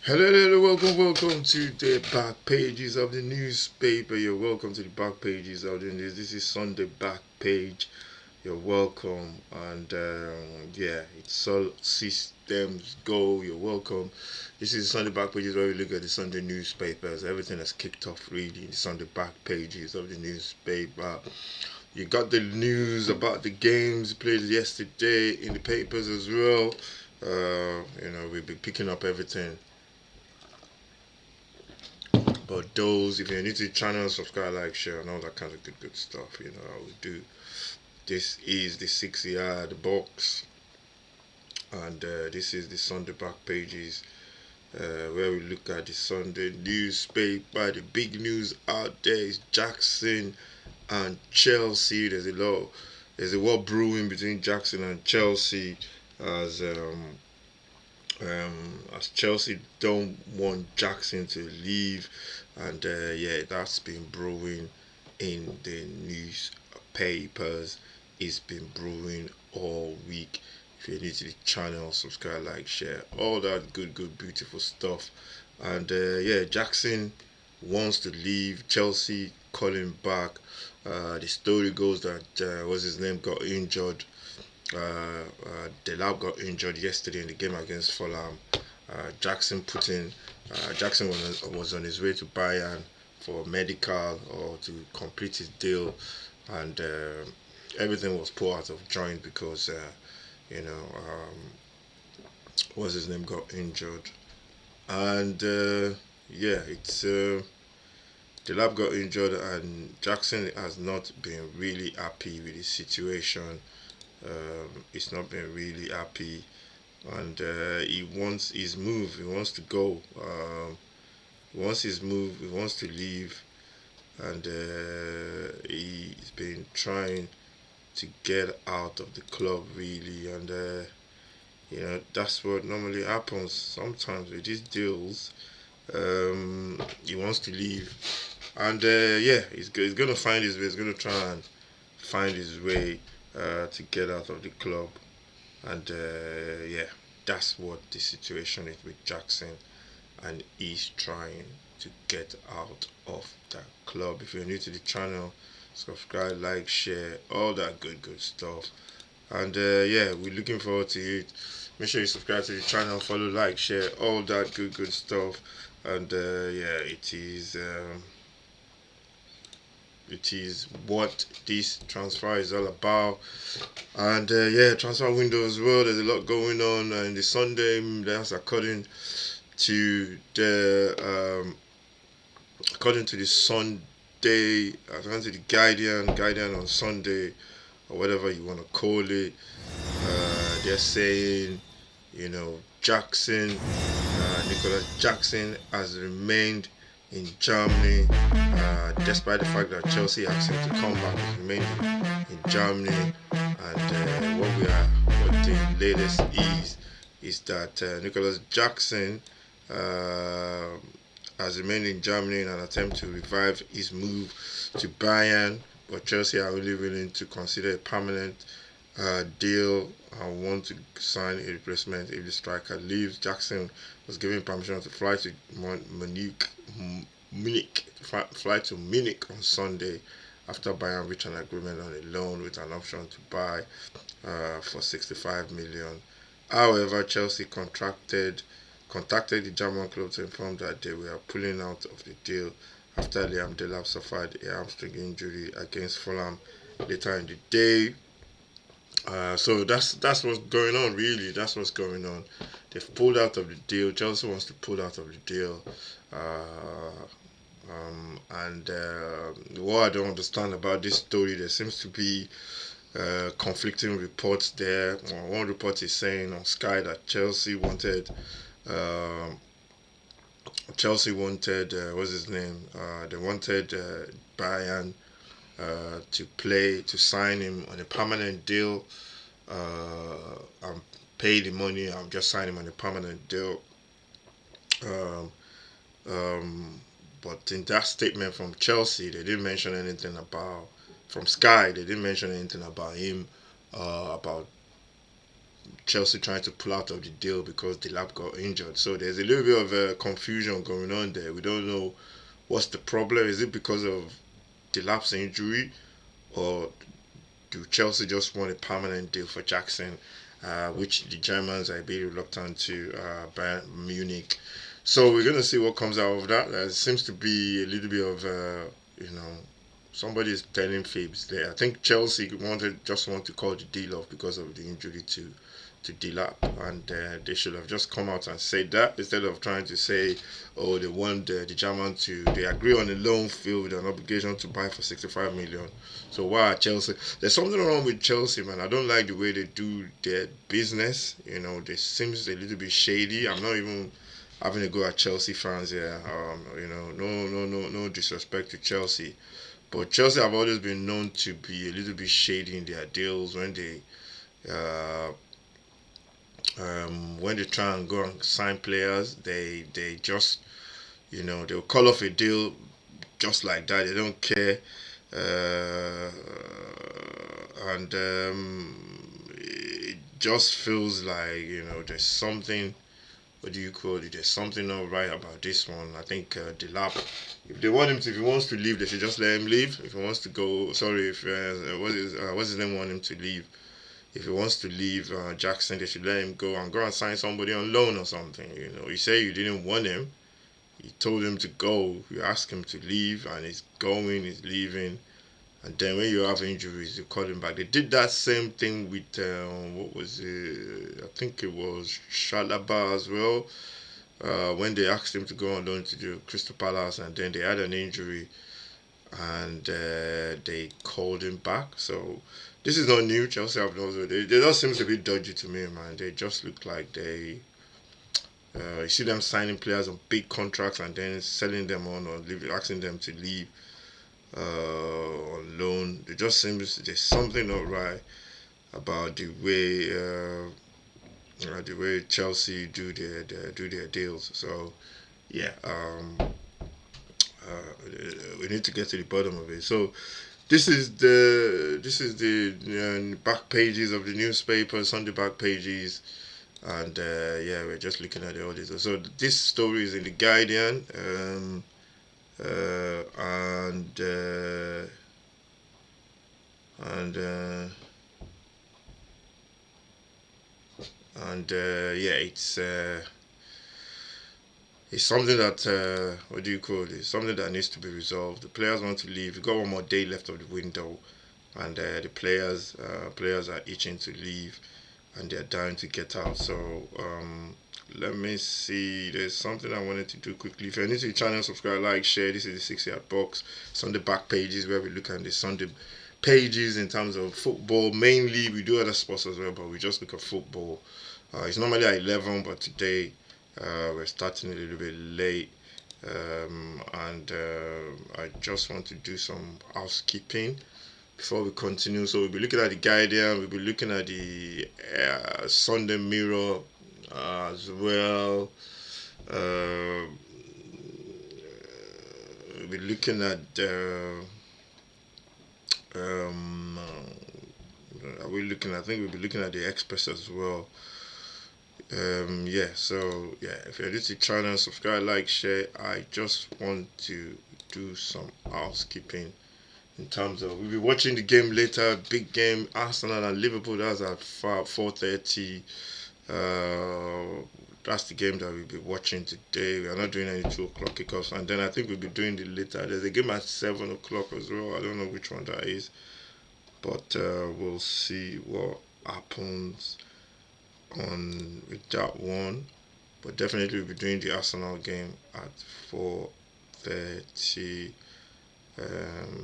Hello, welcome to the back pages of the newspaper. You're welcome to the back pages of the news. This is Sunday back page. You're welcome, and yeah, it's all systems go. You're welcome. This is Sunday back pages where we look at the Sunday newspapers. Everything has kicked off really in the Sunday back pages of the newspaper. You got the news about the games played yesterday in the papers as well. We'll be picking up everything. But those, if you're new to the channel, subscribe, like, share, and all that kind of good stuff. You know how we do. This is the 6 yard box, and this is the Sunday back pages, where we look at the Sunday newspaper. The big news out there is Jackson and Chelsea. There's a war brewing between Jackson and Chelsea, as as Chelsea don't want Jackson to leave, and yeah, that's been brewing in the newspapers. It's been brewing all week. If you're new to the channel, subscribe, like, share, all that good, beautiful stuff. And yeah, Jackson wants to leave. Chelsea calling back. The story goes that what's his name got injured. Delap got injured yesterday in the game against Fulham. Jackson was on his way to Bayern for medical or to complete his deal, and everything was put out of joint because you know what's his name got injured, and yeah, it's Delap got injured, and Jackson has not been really happy with his situation. He's not been really happy, and he wants his move. He wants to go. He wants his move. He wants to leave, and he's been trying to get out of the club really, and that's what normally happens sometimes with these deals. He wants to leave, and yeah, he's gonna find his way. He's gonna try and find his way to get out of the club, and yeah, that's what the situation is with Jackson, and he's trying to get out of that club. If you're new to the channel, subscribe, like, share, all that good stuff, and yeah, we're looking forward to it. Make sure you subscribe to the channel, follow, like, share, all that good stuff, and yeah, it is what this transfer is all about. And yeah, transfer window as well. There's a lot going on, and the Sunday, that's according to the Sunday, according to the Guardian on Sunday, or whatever you want to call it. They're saying, Nicholas Jackson has remained in Germany, despite the fact that Chelsea asked him to come back. He's remained in Germany, and what the latest is that Nicholas Jackson has remained in Germany in an attempt to revive his move to Bayern, but Chelsea are only willing to consider a permanent deal and want to sign a replacement if the striker leaves. Jackson was given permission to fly to Munich on Sunday after Bayern reached an agreement on a loan with an option to buy for 65 million. However, Chelsea contacted the German club to inform that they were pulling out of the deal after Liam Delap suffered a hamstring injury against Fulham later in the day. So that's what's going on, really. That's what's going on. They've pulled out of the deal. Chelsea wants to pull out of the deal. And what I don't understand about this story, there seems to be conflicting reports there. One report is saying on Sky that what's his name? They wanted Bayern to sign him on a permanent deal, and pay the money. I'm just signing him on a permanent deal. Um, but in that statement from Chelsea, they didn't mention anything about from Sky. They didn't mention anything about him, about Chelsea trying to pull out of the deal because Delap got injured. So there's a little bit of confusion going on there. We don't know what's the problem. Is it because of Delap's injury, or do Chelsea just want a permanent deal for Jackson, which the Germans are a bit reluctant to Bayern Munich. So we're going to see what comes out of that. There seems to be a little bit of, you know, somebody's telling fibs there. I think Chelsea just want to call the deal off because of the injury to Dilap, and they should have just come out and said that instead of trying to say, oh, they want the German to, they agree on a loan fee with an obligation to buy for 65 million. So why are Chelsea? There's something wrong with Chelsea, man. I don't like the way they do their business. You know, they seems a little bit shady. I'm not even having a go at Chelsea fans here. You know, no disrespect to Chelsea, but Chelsea have always been known to be a little bit shady in their deals uh, when they try and go and sign players. They just, you know, they'll call off a deal just like that. They don't care, uh, and it just feels like, you know, there's something, what do you call it? There's something not right about this one. I think Delap, if they want him to, if he wants to leave, they should just let him leave. If he wants to go, sorry, if what's his name want him to leave? If he wants to leave Jackson, they should let him go and sign somebody on loan or something. You know, you say you didn't want him. You told him to go. You asked him to leave, and he's going. He's leaving. And then when you have injuries, you call him back. They did that same thing with what was it? I think it was Shalaba as well. When they asked him to go on loan to do Crystal Palace, and then they had an injury, and they called him back. So this is not new. Chelsea have also they just seems a bit dodgy to me, man. They just look like they. You see them signing players on big contracts and then selling them on or asking them to leave on loan. It just seems there's something not right about the way Chelsea do their deals. So yeah, we need to get to the bottom of it. So this is the back pages of the newspaper, Sunday back pages, and yeah, we're just looking at all this. So this story is in the Guardian, uh, and uh, and yeah, it's something that what do you call it? Something that needs to be resolved. The players want to leave. We've got one more day left of the window, and the players are itching to leave, and they're dying to get out. So let me see. There's something I wanted to do quickly. If you're new to the channel, subscribe, like, share. This is the 6 yard box. Sunday back pages where we look at the Sunday pages in terms of football. Mainly, we do other sports as well, but we just look at football. It's normally at 11, but today we're starting a little bit late. And I just want to do some housekeeping before we continue. So we'll be looking at the Guardian, we'll be looking at the Sunday Mirror as well. We'll be looking at are we looking? I think we'll be looking at the Express as well. Yeah, so yeah, if you're new to the channel, subscribe, like, share. I just want to do some housekeeping in terms of we'll be watching the game later. Big game, Arsenal and Liverpool. That's at 4:30. That's the game that we'll be watching today. We are not doing any 2 o'clock kickoffs, and then I think we'll be doing the later. There's a game at 7 o'clock as well. I don't know which one that is, but we'll see what happens on with that one. But definitely we'll be doing the Arsenal game at 4:30.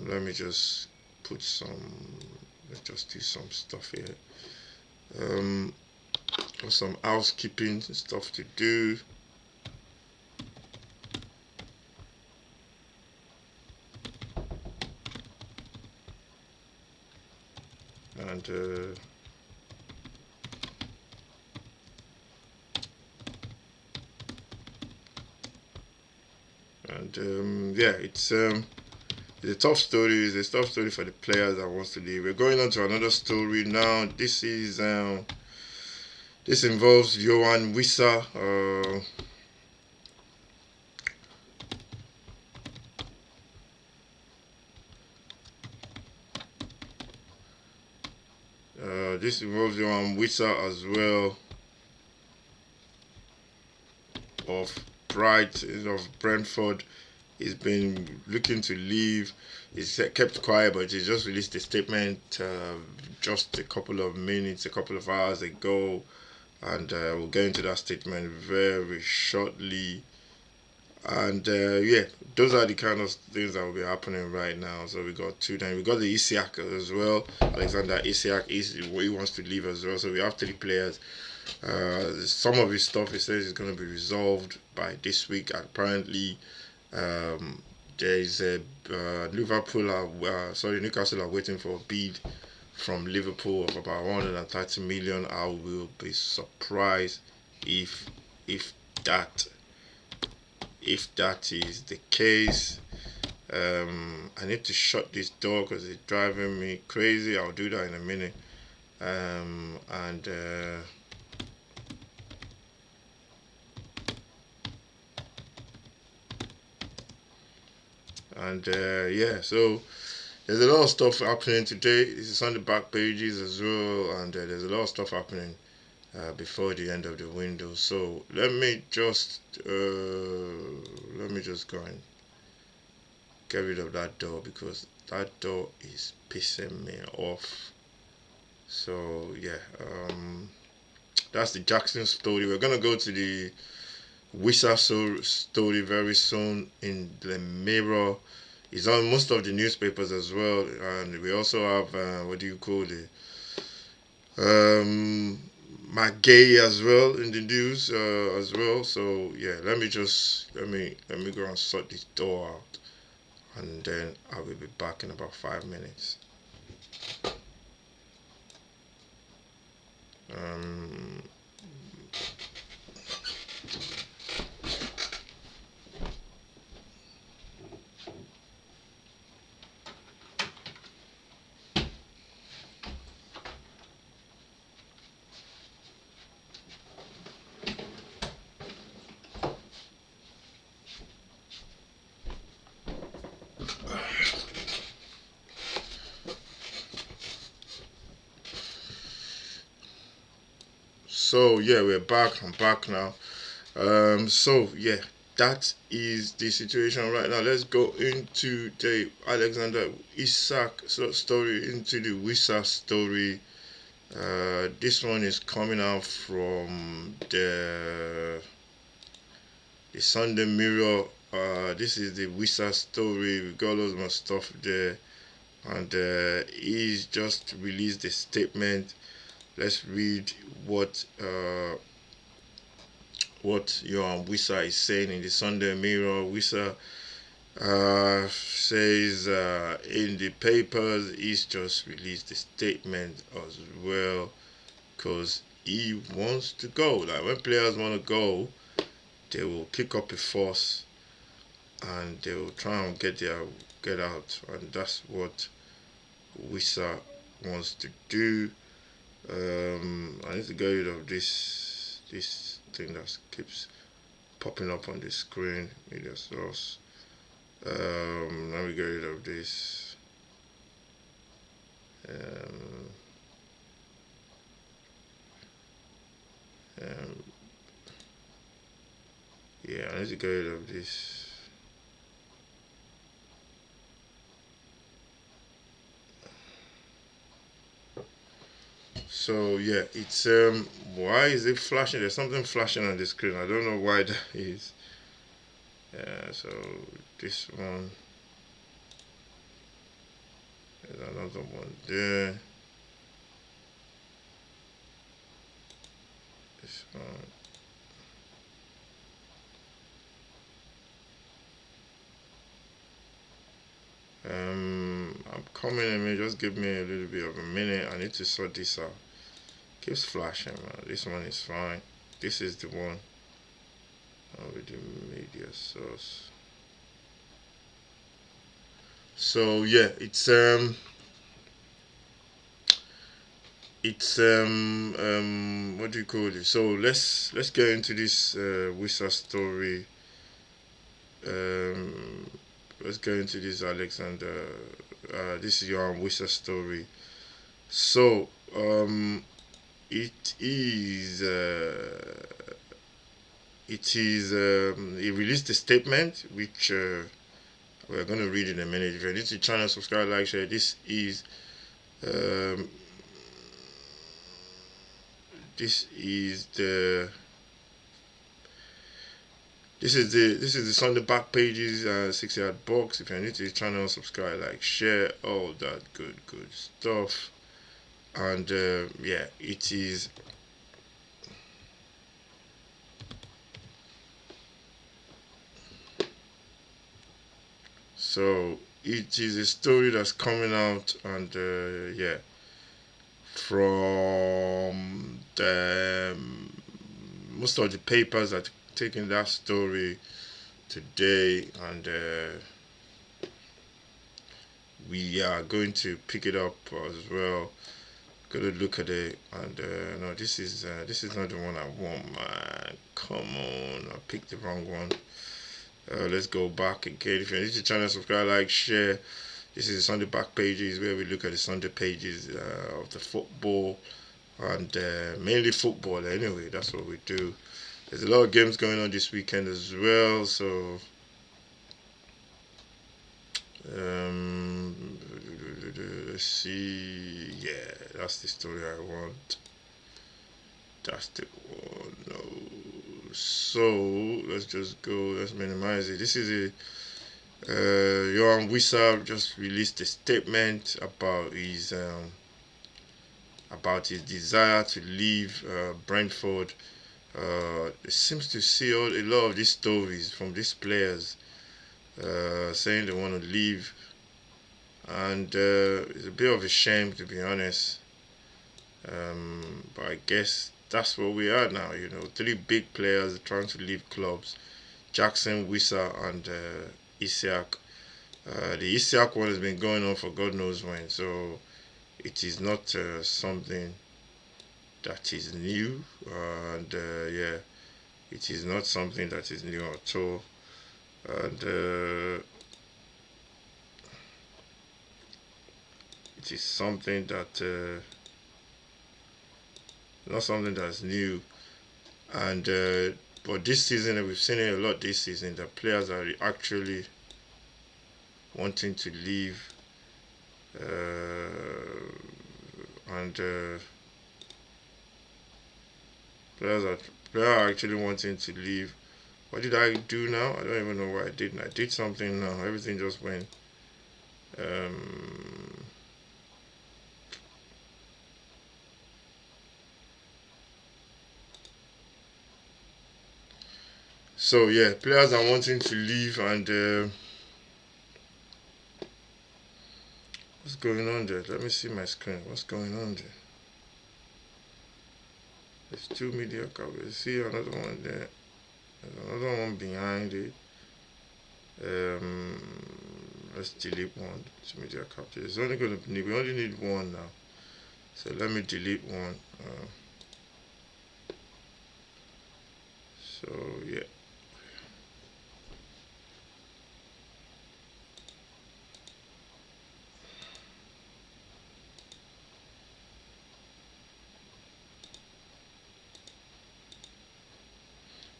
Let me just put some. Let's just do some stuff here. Some housekeeping stuff to do. And yeah, it's a tough story. It's a tough story for the players that wants to leave. We're going on to another story now. This is This involves Johan Wissa. This involves Johan Wissa as well of Brentford. He's been looking to leave. He's kept quiet, but he just released a statement just a couple of minutes, a couple of hours ago, and we'll get into that statement very shortly. And yeah, those are the kind of things that will be happening right now. So we got two. Then we got the Isiak as well. Alexander Isiak he wants to leave as well. So we have three players. Some of his stuff he says is going to be resolved by this week. Apparently, um, there is a Newcastle are waiting for a bid from Liverpool of about 130 million. I will be surprised if if that if that is the case. I need to shut this door because it's driving me crazy. I'll do that in a minute. And yeah, so there's a lot of stuff happening today. This is on the back pages as well, and there's a lot of stuff happening before the end of the window. So let me just go and get rid of that door because that door is pissing me off. So yeah, that's the Jackson story. We're gonna go to the Wissa story very soon in the Mirror. It's on most of the newspapers as well, and we also have what do you call it? McGay as well in the news as well. So yeah, let me go and sort this door out, and then I will be back in about 5 minutes. Um, so yeah, we're back. I'm back now. So yeah, that is the situation right now. Let's go into the Alexander Isak story, into the Wissa story. This one is coming out from the Sunday Mirror. This is the Wissa story. We got loads more stuff there, and he's just released a statement. Let's read what Johan Wissa is saying in the Sunday Mirror. Wissa says in the papers he's just released a statement as well because he wants to go. Like when players want to go, they will kick up a fuss and they will try and get out, and that's what Wissa wants to do. I need to get rid of this thing that keeps popping up on the screen. Media source. Let me get rid of this. Um, um, yeah, I need to get rid of this. So yeah, it's why is it flashing? There's something flashing on the screen. I don't know why that is. So this one, there's another one there. This one. I'm coming in. Just give me a little bit of a minute. I need to sort this out. Keeps flashing, man. This one is fine. This is the one with the media source. So yeah, it's what do you call it? So let's get into this Wisa story. Um, let's go into this, Alexander. This is your Wisa story. So it is he released a statement which we're going to read in a minute. If you're new to the channel, subscribe, like, share. Um, this is the this is the Sunday back pages 6 yard box. If you're new to the channel, subscribe, like, share, all that good stuff. And yeah, it is. So it is a story that's coming out, and yeah, from the most of the papers that taking that story today, and we are going to pick it up as well. Gonna look at it, and no, this is not the one I want, man. Come on, I picked the wrong one. Let's go back again. If you're new to the channel, subscribe, like, share. This is the Sunday back pages, where we look at the Sunday pages of the football, and mainly football anyway. That's what we do. There's a lot of games going on this weekend as well, so um, let's see. Yeah, that's the story I want. That's the one. No. So let's just go. Let's minimize it. This is a Johan Wissa just released a statement about his desire to leave Brentford. It seems to see a lot of these stories from these players saying they want to leave, and it's a bit of a shame, to be honest. But I guess that's where we are now. You know, three big players trying to leave clubs: Jackson, Wissa, and Isiak. The Isiak one has been going on for God knows when, so it is not something that is new, and yeah, it is not something that is new at all, and it is something that not something that's new, and but this season, we've seen it a lot this season, that players are actually wanting to leave, and players are actually wanting to leave. What did I do now? I don't even know what I did. I did something now. Everything just went. Um, so yeah, players are wanting to leave, and what's going on there? Let me see my screen. What's going on there? There's two media covers. See another one there. There's another one behind it. Let's delete one. Two media capture. It's only gonna need. We only need one now. So let me delete one. So yeah.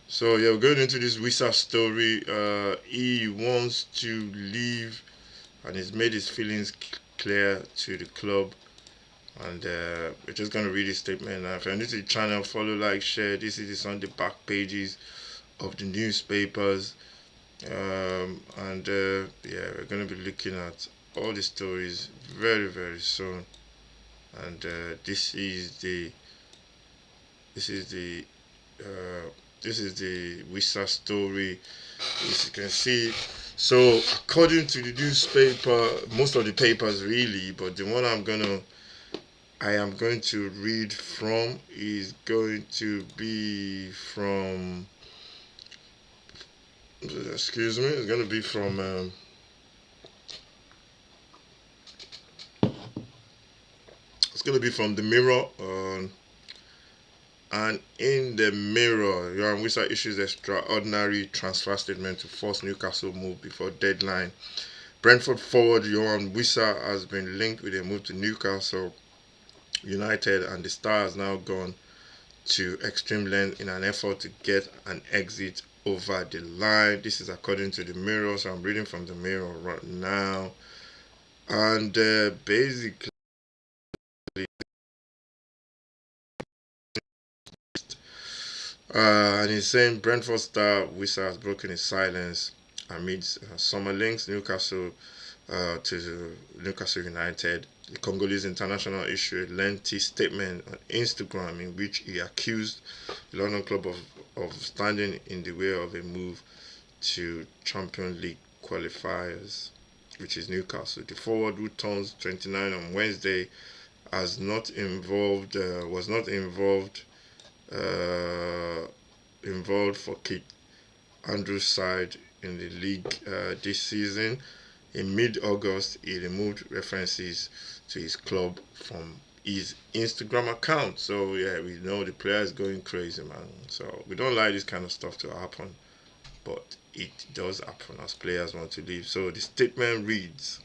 So yeah, we're going into this Wisa story. He wants to leave, and he's made his feelings clear to the club. And we're just gonna read his statement now. If you're new to the channel, follow, like, share. This is on the back pages of the newspapers. And yeah, we're gonna be looking at all the stories very soon. And this is the uh, this is the Wisa story, as you can see. So according to the newspaper, most of the papers really, but the one I am going to read from is going to be from, excuse me, it's going to be from it's going to be from the Mirror, And in the Mirror, Johan Wissa issues extraordinary transfer statement to force Newcastle move before deadline. Brentford forward Johan Wissa has been linked with a move to Newcastle United, and the star has now gone to extreme length in an effort to get an exit over the line. This is according to the Mirror, so I'm reading from the Mirror right now. And basically, and he's saying Brentford star Wissa has broken his silence amidst summer links to Newcastle United. The Congolese international issued a lengthy statement on Instagram in which he accused the London club of standing in the way of a move to Champions League qualifiers, which is Newcastle. The forward, who turns 29 on Wednesday, has not involved was not uh, involved for Kit Andrews' side in the league this season. In mid-August, he removed references to his club from his Instagram account. So yeah, we know the player is going crazy, man. So we don't like this kind of stuff to happen, but it does happen as players want to leave. So the statement reads.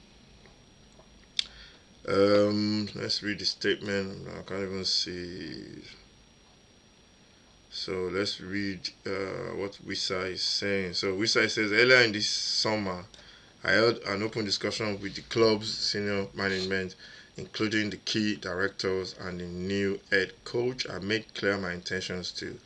Let's read the statement. I can't even see. So let's read what Wissa is saying. So Wissa says, earlier in this summer, I held an open discussion with the club's senior management, including the key directors and the new head coach. I made clear my intentions to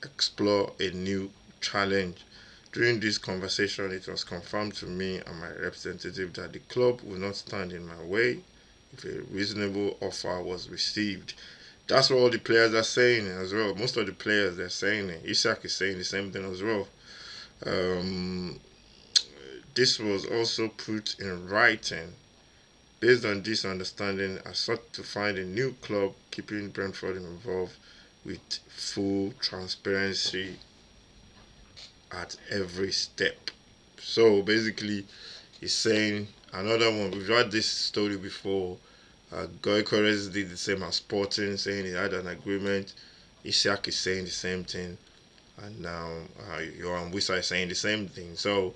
explore a new challenge. During this conversation, it was confirmed to me and my representative that the club will not stand in my way if a reasonable offer was received. That's what all the players are saying as well. Most of the players, they're saying it. Isak is saying the same thing as well. Um, this was also put in writing. Based on this understanding, I sought to find a new club, keeping Brentford involved with full transparency at every step. So basically, he's saying another one. We've had this story before. Goicores did the same as Sporting, saying he had an agreement. Ishak is saying the same thing, and now Johan Wissa is saying the same thing. So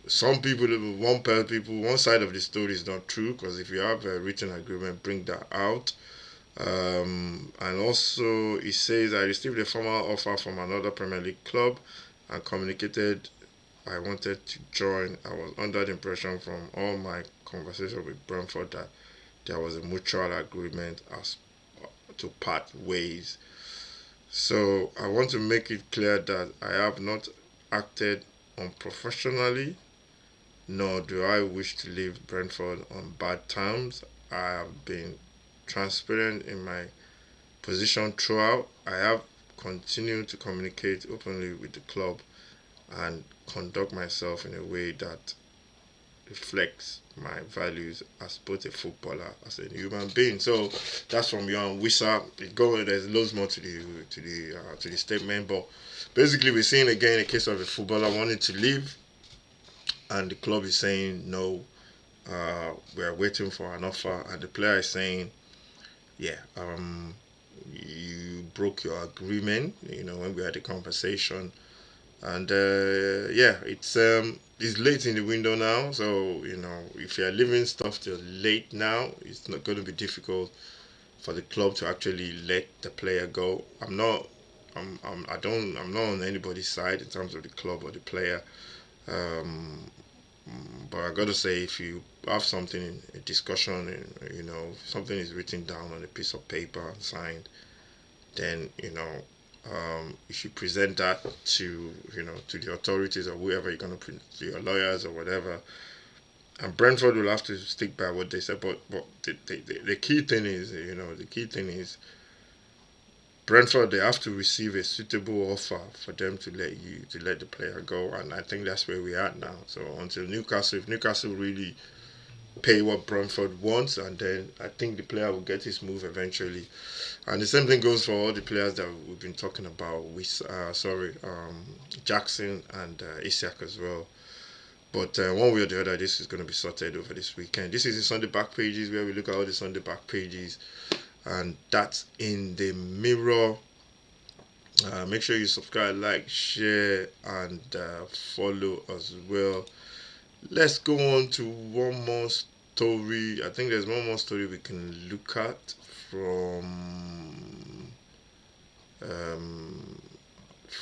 some people, one side of the story is not true, because if you have a written agreement, bring that out. And also, he says, I received a formal offer from another Premier League club and communicated I wanted to join. I was under the impression from all my conversation with Brentford that there was a mutual agreement as to part ways. So I want to make it clear that I have not acted unprofessionally, nor do I wish to leave Brentford on bad terms. I have been transparent in my position throughout. I have continued to communicate openly with the club and conduct myself in a way that reflects my values as both a footballer as a human being. So that's from Johan Wissa. There's loads more to the statement, but basically we're seeing again a case of a footballer wanting to leave, and the club is saying no. We're waiting for an offer, and the player is saying, yeah, you broke your agreement. When we had a conversation, and yeah, it's late in the window now, so if you're leaving stuff till late now, it's not going to be difficult for the club to actually let the player go. I'm not on anybody's side in terms of the club or the player. um, but I gotta say, if you have something in a discussion, and something is written down on a piece of paper and signed, then you should present that to the authorities or whoever you're gonna put, to your lawyers or whatever. And Brentford will have to stick by what they said. But the key thing is, Brentford, they have to receive a suitable offer for them to let the player go, and I think that's where we are now. So until Newcastle, if Newcastle really pay what Brentford wants, and then I think the player will get his move eventually. And the same thing goes for all the players that we've been talking about with, Jackson and Isak as well. But one way or the other, this is going to be sorted over this weekend. This is the Sunday back pages, where we look at all the Sunday back pages, and that's in the Mirror Make sure you subscribe, like, share, and follow as well. Let's go on to one more story. I think there's one more story we can look at um,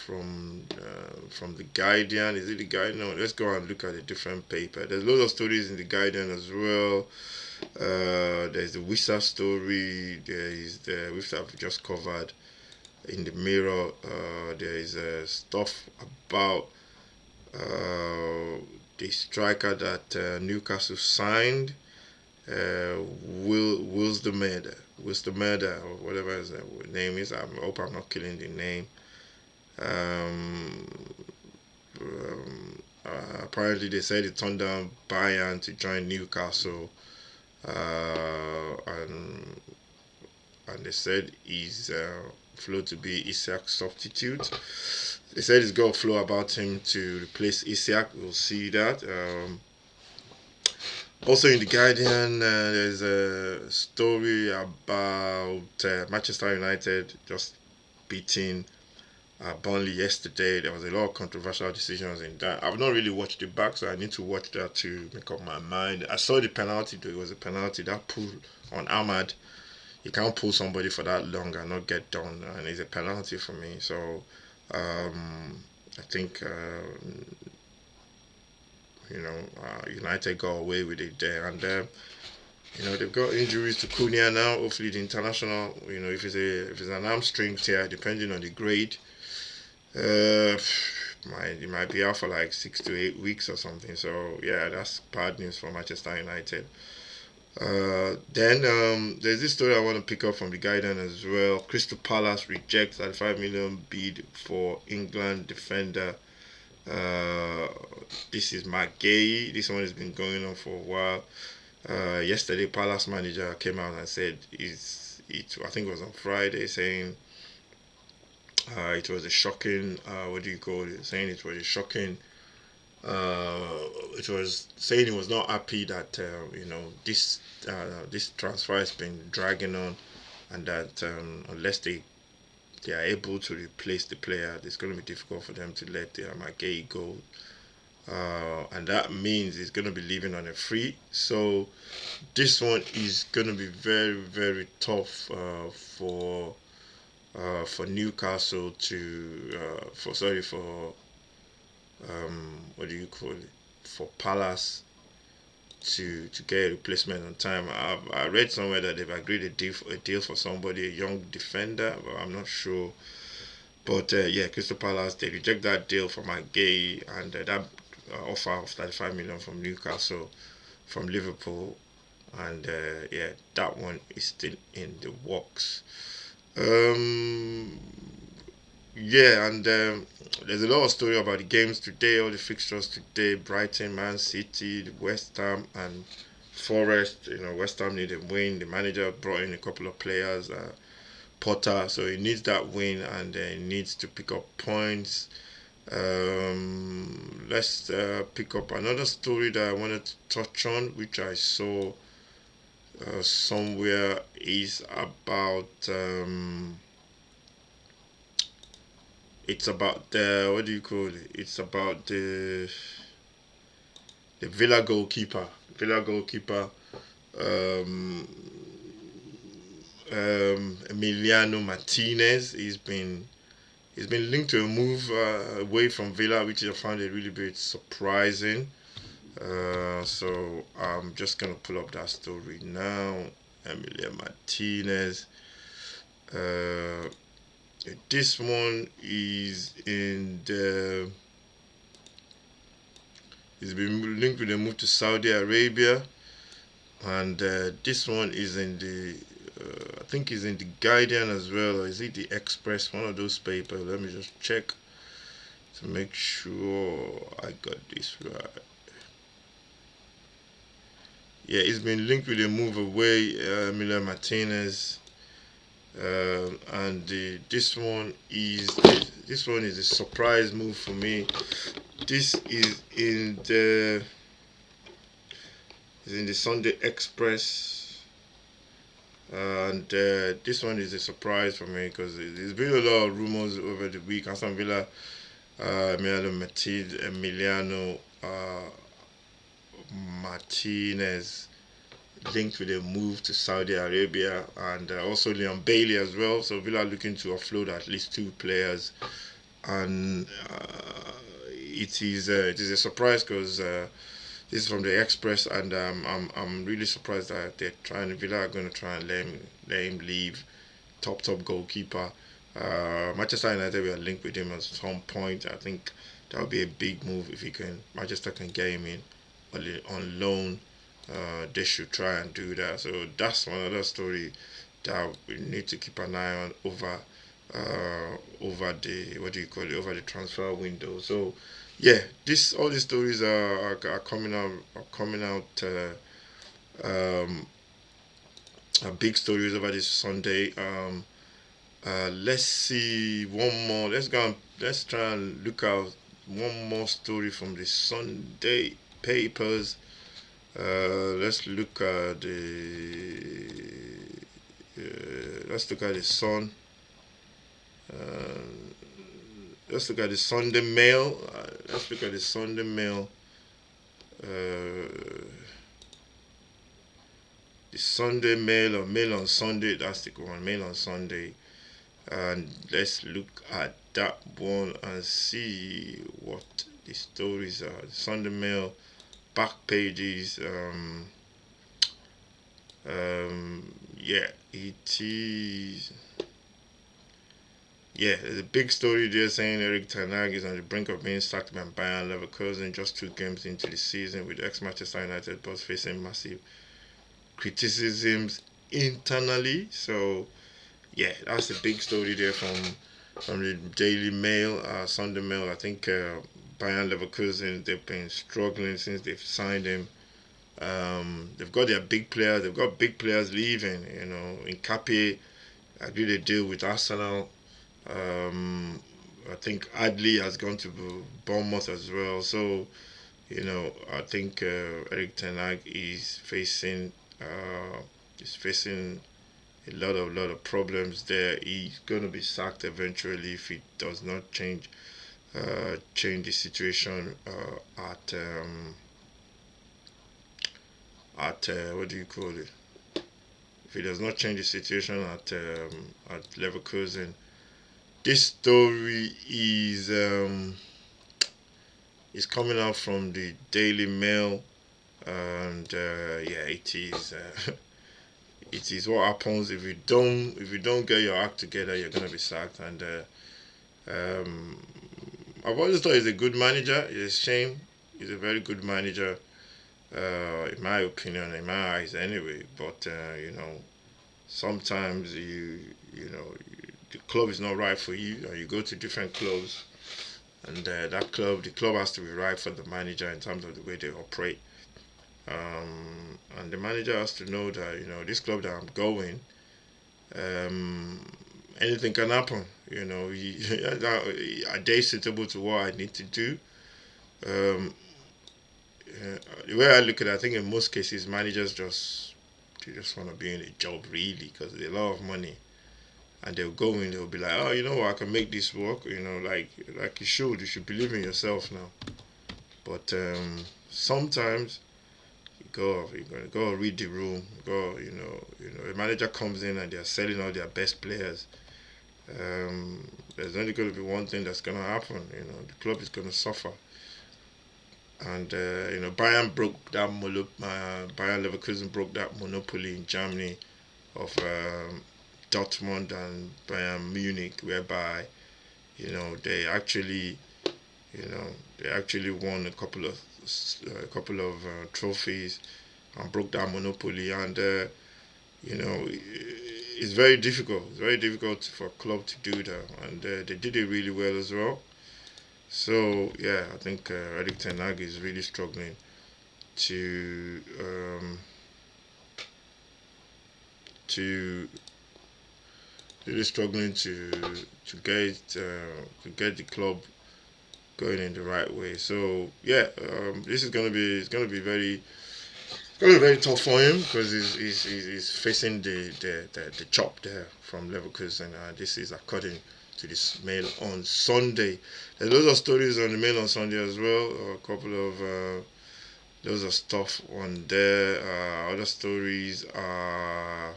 from the Guardian. Is it the Guardian? No, let's go and look at a different paper. There's loads of stories in the Guardian as well. There's the Wisa story. There is the which I've just covered in the Mirror. There is stuff about the striker that Newcastle signed. Will's the murder. Will's the murder, or whatever his name is. I hope I'm not killing the name. Um, Apparently, they said he turned down Bayern to join Newcastle, and they said he's Flo to be Isak's substitute. They said he's got a flow about him to replace Isak. We'll see that. Also in the Guardian, there's a story about Manchester United just beating Burnley yesterday. There was a lot of controversial decisions in that. I've not really watched it back, so I need to watch that to make up my mind. I saw the penalty, though. It was a penalty. That pull on Ahmad, you can't pull somebody for that long and not get done, and it's a penalty for me. So I think United got away with it there, and they've got injuries to Cunha now. Hopefully, the international, if it's an hamstring tear, depending on the grade, it might be out for like 6 to 8 weeks or something. So yeah, that's bad news for Manchester United. Then there's this story I want to pick up from the Guardian as well. Crystal Palace rejects 35 million bid for England defender. Uh, this is Matt Gay. This one has been going on for a while. Yesterday, Palace manager came out and said I think it was on Friday, saying it was a shocking. What do you call it? Saying it was a shocking. It was saying he was not happy that this transfer has been dragging on, and that unless they are able to replace the player, it's going to be difficult for them to let McGay go. And that means he's going to be leaving on a free. So this one is going to be very, very tough for Newcastle to for what do you call it, for Palace to get a replacement on time. I read somewhere that they've agreed a deal for somebody, a young defender, but I'm not sure. But yeah, Crystal Palace, they reject that deal for McGay, and that offer of 35 million from Newcastle, from Liverpool, and yeah, that one is still in the works. Um, yeah, and there's a lot of story about the games today, all the fixtures today: Brighton, Man City, West Ham, and Forest. West Ham need a win. The manager brought in a couple of players. Potter, so he needs that win, and he needs to pick up points. Let's pick up another story that I wanted to touch on, which I saw somewhere, is about it's about the, what do you call it? It's about the Villa goalkeeper. Villa goalkeeper. Um, Emiliano Martinez. He's been linked to a move away from Villa, which I found a really bit surprising. So I'm just gonna pull up that story now. Emiliano Martinez. Uh, this one is in the. He's been linked with a move to Saudi Arabia, and this one is in the. I think is in the Guardian as well, or is it the Express? One of those papers. Let me just check to make sure I got this right. Yeah, it's been linked with a move away, Miller Martinez, and this one is a surprise move for me. This is in the Sunday Express. And this one is a surprise for me because there's been a lot of rumors over the week. Aston Villa, Emiliano Martinez linked with a move to Saudi Arabia, and also Leon Bailey as well. So Villa looking to offload at least two players, and it is a surprise because this is from the Express, and I'm really surprised that Villa are going to try and let him leave. Top goalkeeper. Manchester United were linked with him at some point. I think that would be a big move if Manchester can get him in on loan. They should try and do that. So that's one other story that we need to keep an eye on over the what do you call it, over the transfer window. So yeah, this all these stories are coming out um, big stories over this Sunday. Let's see one more. Let's try and look out one more story from the Sunday papers. Let's look at the Sun. Uh, let's look at the Sunday Mail. Let's look at the Sunday Mail. Uh, the Sunday Mail or Mail on Sunday. That's the one. Mail on Sunday. And let's look at that one and see what the stories are. The Sunday Mail back pages. Yeah, it is. Yeah, there's a big story there saying Eric Ten Hag is on the brink of being sacked by Bayern Leverkusen just 2 games into the season, with ex-Manchester United boss facing massive criticisms internally. So yeah, that's a big story there from the Daily Mail, Sunday Mail. I think Bayern Leverkusen, they've been struggling since they've signed him. They've got their big players. They've got big players leaving. You know, Nkapi agreed a deal with Arsenal. Um, I think Adley has gone to Bournemouth as well. So I think Eric Ten Hag is facing a lot of problems there. He's gonna be sacked eventually if he does not change the situation at what do you call it? If he does not change the situation at Leverkusen. This story is coming out from the Daily Mail, and yeah, it is. It is what happens if you don't get your act together, you're gonna be sacked. And um, I've always thought he's a good manager. It's a shame. He's a very good manager, in my opinion, in my eyes, anyway. But sometimes the club is not right for you, or you go to different clubs, and the club has to be right for the manager in terms of the way they operate. And the manager has to know that this club that I'm going, um, anything can happen. Are they suitable to what I need to do? Um, the way I look at it, I think in most cases managers just want to be in a job really because there's a lot of money, and they'll go in. They'll be like, oh, you know what, I can make this work. Like you should believe in yourself now. But sometimes you're gonna go read the room. A manager comes in and they're selling all their best players. There's only going to be one thing that's gonna happen. The club is gonna suffer. And Bayern Leverkusen broke that monopoly in Germany of Dortmund and Bayern Munich, whereby you know they actually you know they actually won a couple of trophies and broke that monopoly. And it's very difficult. It's very difficult for a club to do that, and they did it really well as well. So yeah, I think Erik Ten Hag is really struggling to to really struggling to get the club going in the right way. So yeah, this is gonna be it's gonna be very gonna be very tough for him because he's facing the chop there from Leverkusen. This is according to this mail on Sunday. There's loads of stories on the mail on Sunday as well. A couple of loads of stuff on there. Other stories are.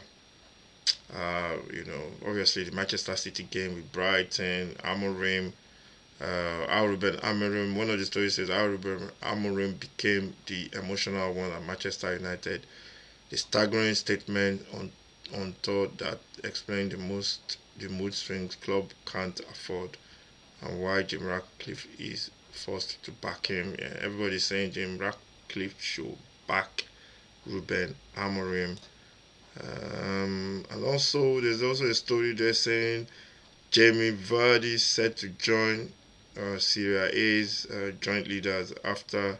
Obviously the Manchester City game with Brighton, Amorim, Ruben Amorim. One of the stories says Ruben Amorim became the emotional one at Manchester United. The staggering statement on thought that explained the mood swings club can't afford and why Jim Ratcliffe is forced to back him. Yeah, everybody's saying Jim Ratcliffe should back Ruben Amorim. And also, there's also a story there saying Jamie Vardy set to join Serie A's joint leaders after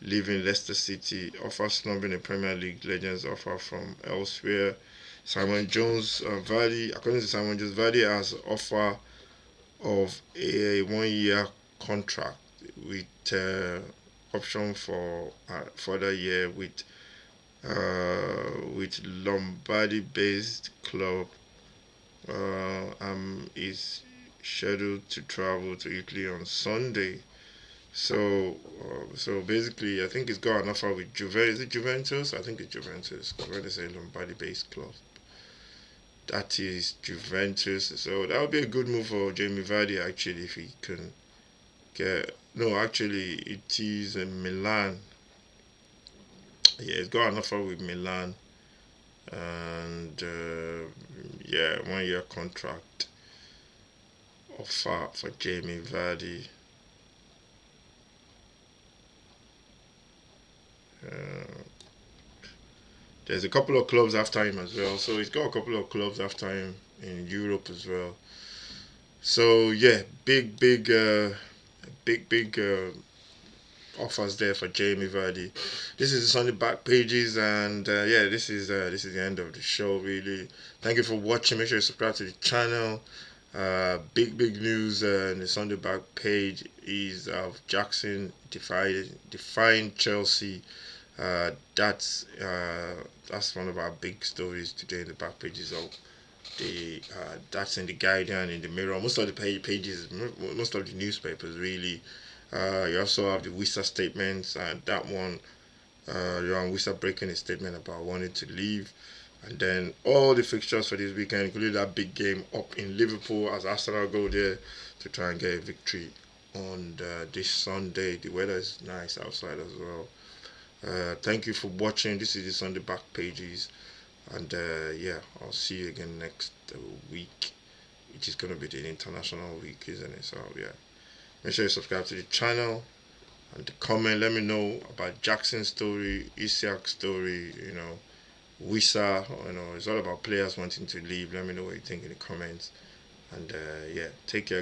leaving Leicester City, offer snubbing a Premier League legends offer from elsewhere. Simon Jones, Vardy, according to Simon Jones, Vardy has offer of a 1 year contract with option for further year with Lombardy-based club. Is scheduled to travel to Italy on Sunday. So basically, I think he's got an offer with Juventus. Is it Juventus? I think it's Juventus. When they say Lombardy-based club, that is Juventus. So that would be a good move for Jamie Vardy actually if he can get. No, actually, it is in Milan. Yeah, he's got an offer with Milan, and yeah, 1 year contract offer for Jamie Vardy. Uh, there's a couple of clubs after him as well, so he's got a couple of clubs after him in Europe as well. So yeah, big offers there for Jamie Vardy. This is the Sunday back pages, and yeah, this is the end of the show. Really, thank you for watching. Make sure you subscribe to the channel. Big news in the Sunday back page is of Jackson defying Chelsea. That's one of our big stories today in the back pages of the that's in the Guardian, in the Mirror, most of the pages, most of the newspapers really. You also have the Wisa statements, and that one, Johan Wisa breaking a statement about wanting to leave, and then all the fixtures for this weekend, including that big game up in Liverpool as Arsenal go there to try and get a victory on this Sunday. The weather is nice outside as well. Thank you for watching. This is the Sunday back pages, and yeah, I'll see you again next week, which is gonna be the international week, isn't it? So yeah, make sure you subscribe to the channel and comment. Let me know about Jackson's story, Isiak's story. Wisa. It's all about players wanting to leave. Let me know what you think in the comments. And yeah, take care.